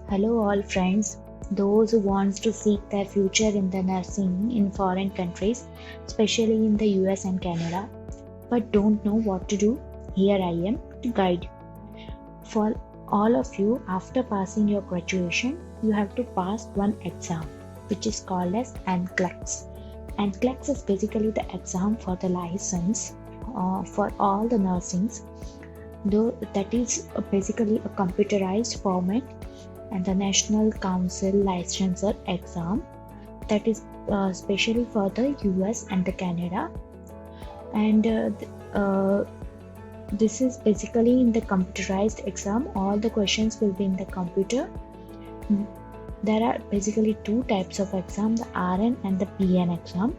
Hello all friends, those who wants to seek their future in the nursing in foreign countries, especially in the US and Canada, but don't know what to do. Here I am to guide you. For all of you, after passing your graduation, you have to pass one exam, which is called as NCLEX. NCLEX is basically the exam for the license for all the nursings, though that is basically a computerized format, and the National Council Licensure exam that is specially for the US and the Canada. And this is basically in the computerized exam. All the questions will be in the computer. There are basically two types of exam, the RN and the PN exam.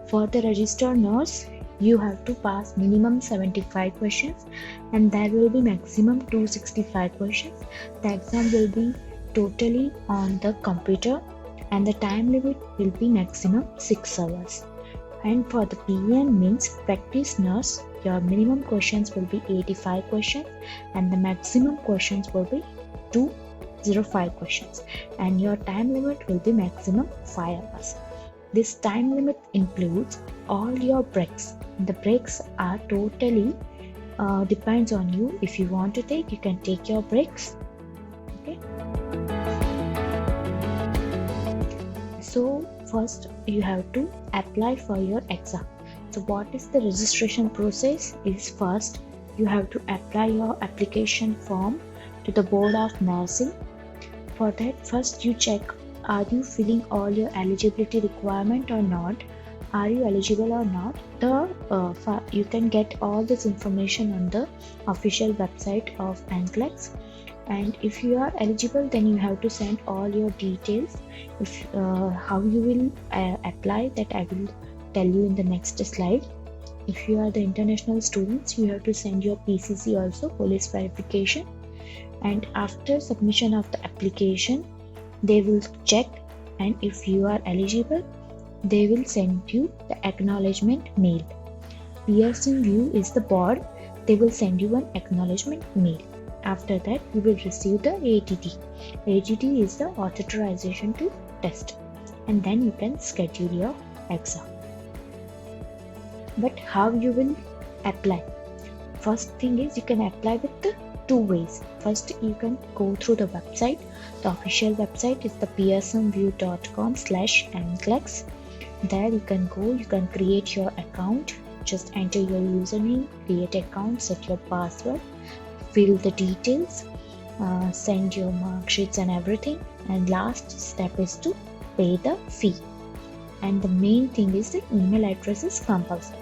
For the registered nurse, you have to pass minimum 75 questions and there will be maximum 265 questions. The exam will be totally on the computer and the time limit will be maximum 6 hours. And for the PN means practice nurse, your minimum questions will be 85 questions and the maximum questions will be 205 questions, and your time limit will be maximum 5 hours. This time limit includes all your breaks. The breaks are totally depends on you. If you want to take, you can take your breaks. Okay. So first you have to apply for your exam. So what is the registration process is, first you have to apply your application form to the Board of Nursing. For that, first you check, are you filling all your eligibility requirement or not? Are you eligible or not? You can get all this information on the official website of NCLEX. And if you are eligible, then you have to send all your details. If how you will apply, that I will tell you in the next slide. If you are the international students, you have to send your PCC also, police verification. And after submission of the application, they will check, and if you are eligible, they will send you the acknowledgement mail. Pearson VUE is the board. They will send you an acknowledgement mail. After that, you will receive the ATT. ATT is the authorization to test, and then you can schedule your exam. But how you will apply? First thing is, you can apply with the two ways. First, you can go through the website. The official website is the pearsonvue.com/NCLEX. There you can go, you can create your account. Just enter your username, create account, set your password, fill the details, send your mark sheets and everything. And last step is to pay the fee. And the main thing is the email address is compulsory.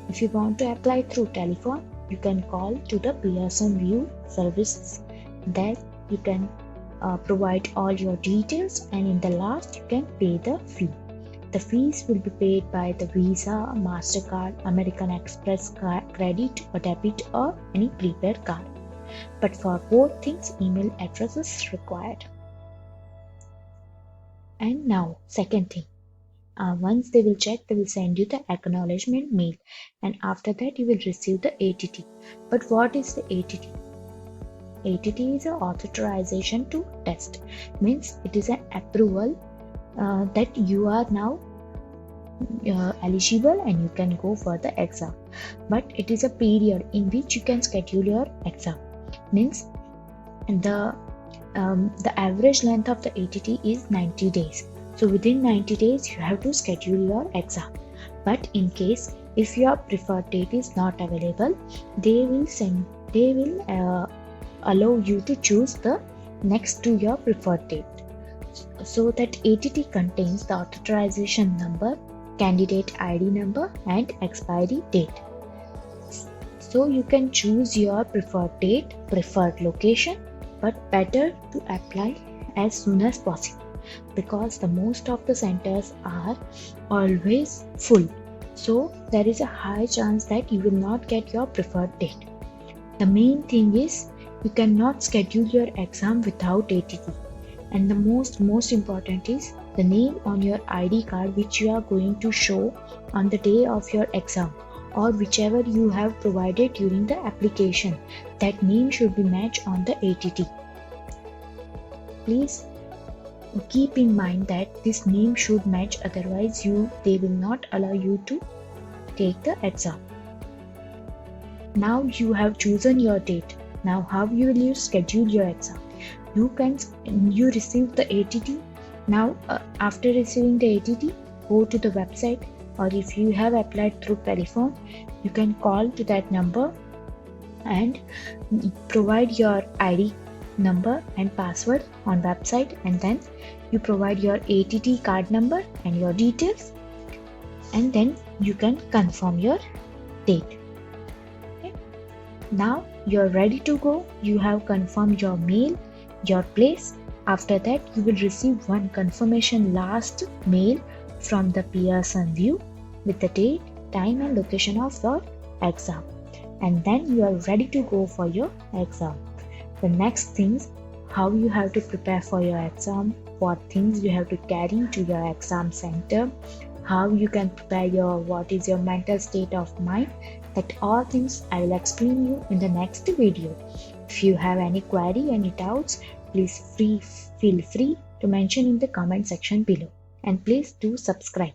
If you want to apply through telephone, you can call to the Pearson VUE services. There you can provide all your details, and in the last you can pay the fee. The fees will be paid by the Visa, MasterCard, American Express credit or debit, or any prepaid card. But for both things, email address is required. And now, second thing. Once they will check, they will send you the acknowledgement mail, and after that you will receive the ATT. But what is the ATT? ATT is an authorization to test. Means it is an approval that you are now eligible and you can go for the exam. But it is a period in which you can schedule your exam. Means the average length of the ATT is 90 days. So within 90 days, you have to schedule your exam. But in case if your preferred date is not available, they will allow you to choose the next to your preferred date. So that ATT contains the authorization number, candidate ID number, and expiry date. So you can choose your preferred date, preferred location, but better to apply as soon as possible, because the most of the centers are always full. So there is a high chance that you will not get your preferred date. The main thing is, you cannot schedule your exam without ATT. And the most important is the name on your ID card which you are going to show on the day of your exam, or whichever you have provided during the application. That name should be matched on the ATT. please keep in mind that this name should match, otherwise they will not allow you to take the exam. Now you have chosen your date. Now how will you schedule your exam? You receive the ATT. Now after receiving the ATT, go to the website, or if you have applied through telephone, you can call to that number and provide your ID number and password on website, and then you provide your ATT card number and your details, and then you can confirm your date. Okay. Now you're ready to go. You have confirmed your mail, your place. After that, you will receive one confirmation last mail from the Pearson VUE with the date, time and location of your exam, and then you are ready to go for your exam. The next things, how you have to prepare for your exam, what things you have to carry to your exam center, how you can prepare what is your mental state of mind, that all things I will explain you in the next video. If you have any query, any doubts, please feel free to mention in the comment section below, and please do subscribe.